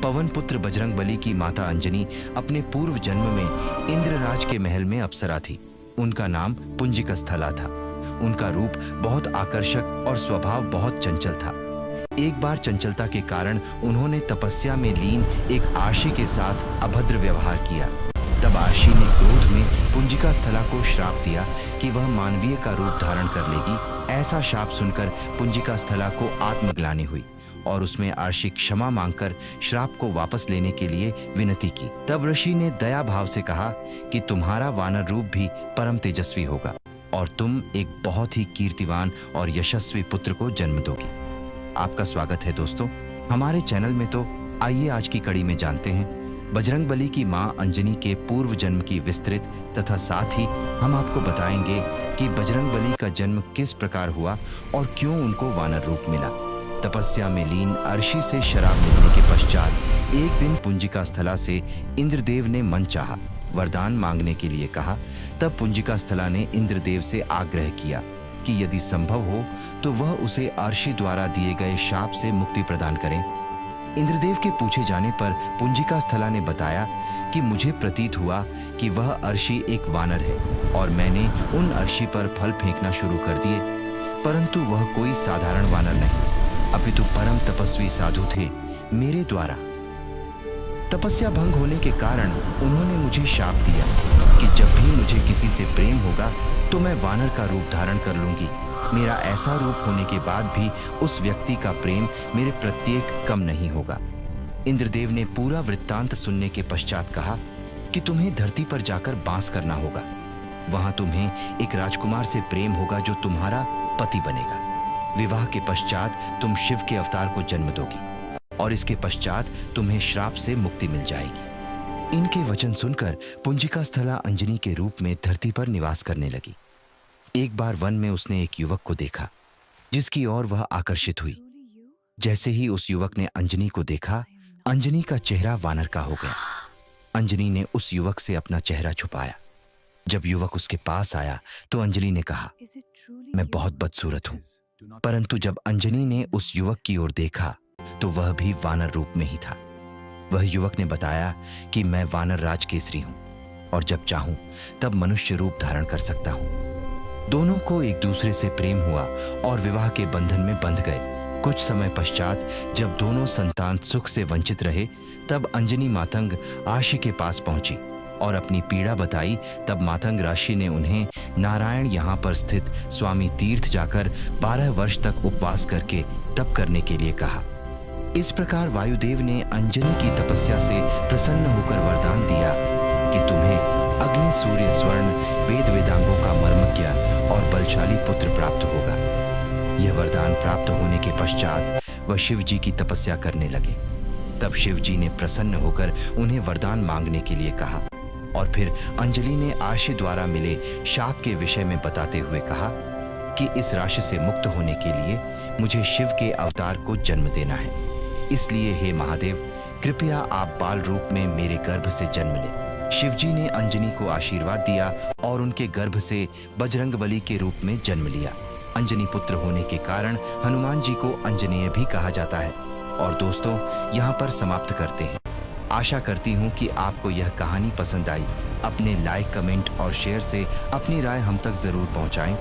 पवन पुत्र बजरंगबली की माता अंजनी अपने पूर्व जन्म में इंद्रराज के महल में अप्सरा थी। उनका नाम पुंजिकस्थला था। उनका रूप बहुत आकर्षक और स्वभाव बहुत चंचल था। एक बार चंचलता के कारण उन्होंने तपस्या में लीन एक आर्षी के साथ अभद्र व्यवहार किया। तब आर्षी ने क्रोध में पुंजिकास्थला को श्राप दिया कि वह मानवीय का रूप धारण कर लेगी। ऐसा शाप सुनकर पुंजिकास्थला को आत्मग्लानि हुई और उसमें आर्षी क्षमा मांगकर श्राप को वापस लेने के लिए विनती की। तब ऋषि ने दया भाव से कहा कि तुम्हारा वानर रूप भी परम तेजस्वी होगा और तुम एक बहुत ही कीर्तिवान और यशस्वी पुत्र को जन्म दोगी। आपका स्वागत है दोस्तों हमारे चैनल में। तो आइए आज की कड़ी में जानते हैं बजरंगबली की मां अंजनी के पूर्व जन्म की विस्तृत तथा साथ ही हम आपको बताएंगे कि बजरंगबली का जन्म किस प्रकार हुआ और क्यों उनको वानर रूप मिला। तपस्या में लीन अर्षि से शराब मिलने के पश्चात एक दिन पुंजिकास्थला से इंद्रदेव ने मन चाहा, वरदान मांगने के लिए कहा। तब पुंजिकास्थला ने इंद्रदेव से आग्रह किया कि यदि संभव हो तो वह उसे अर्षि द्वारा दिए गए शाप से मुक्ति प्रदान करें। इंद्रदेव के पूछे जाने पर पुंजिकास्थला ने बताया कि मुझे प्रतीत हुआ कि वह अर्षि एक वानर है और मैंने उन अर्षि पर फल फेंकना शुरू कर दिए, परंतु वह कोई साधारण वानर नहीं अपितु परम तपस्वी साधु थे। मेरे द्वारा तपस्या भंग होने के कारण उन्होंने मुझे शाप दिया कि जब भी मुझे किसी से प्रेम होगा तो मैं वानर का रूप धारण कर लूंगी। मेरा ऐसा रूप होने के बाद भी उस व्यक्ति का प्रेम मेरे प्रत्येक कम नहीं होगा। इंद्रदेव ने पूरा वृत्तांत सुनने के पश्चात कहा कि तुम्हें धरती पर जाकर बांस करना होगा। वहां तुम्हें एक राजकुमार से प्रेम होगा जो तुम्हारा पति बनेगा। विवाह के पश्चात तुम शिव के अवतार को जन्म दोगी और इसके पश्चात तुम्हें श्राप से मुक्ति मिल जाएगी। इनके वचन सुनकर पुंजिकास्थला अंजनी के रूप में धरती पर निवास करने लगी। एक बार वन में उसने एक युवक को देखा जिसकी ओर वह आकर्षित हुई। जैसे ही उस युवक ने अंजनी को देखा, अंजनी का चेहरा वानर का हो गया। अंजनी ने उस युवक से अपना चेहरा छुपाया। जब युवक उसके पास आया तो अंजनी ने कहा, मैं बहुत बदसूरत हूं। परंतु जब अंजनी ने उस युवक की ओर देखा तो वह भी वानर रूप में ही था। वह युवक ने बताया कि मैं वानर राज केसरी हूं और जब चाहूं तब मनुष्य रूप धारण कर सकता हूं। दोनों को एक दूसरे से प्रेम हुआ और विवाह के बंधन में बंध गए। कुछ समय पश्चात जब दोनों संतान सुख से वंचित रहे तब अंजनी मातंग आर्षि के पास पहुंची और अपनी पीड़ा बताई। तब मातंग राशि ने उन्हें नारायण यहाँ पर स्थित स्वामी तीर्थ जाकर 12 वर्ष तक उपवास करके तप करने के लिए कहा। इस प्रकार वायुदेव ने अंजनी की तपस्या से प्रसन्न होकर वरदान दिया कि तुम्हें अग्नि सूर्य स्वर्ण वेद वेदांगों का मर्मज्ञ और बलशाली पुत्र प्राप्त होगा। यह वरदान प्राप्त होने के पश्चात वह शिव जी की तपस्या करने लगे। तब शिव जी ने प्रसन्न होकर उन्हें वरदान मांगने के लिए कहा और फिर अंजलि ने आर्षि द्वारा मिले शाप के विषय में बताते हुए कहा कि इस राशि से मुक्त होने के लिए मुझे शिव के अवतार को जन्म देना है। इसलिए हे महादेव, कृपया आप बाल रूप में मेरे गर्भ से जन्म लें। शिवजी ने अंजनी को आशीर्वाद दिया और उनके गर्भ से बजरंगबली के रूप में जन्म लिया। अंजनी पुत्र होने के कारण हनुमान जी को अंजनेय भी कहा जाता है। और दोस्तों यहाँ पर समाप्त करते हैं। आशा करती हूँ कि आपको यह कहानी पसंद आई। अपने लाइक, कमेंट और शेयर से अपनी राय हम तक जरूर पहुँचाएं।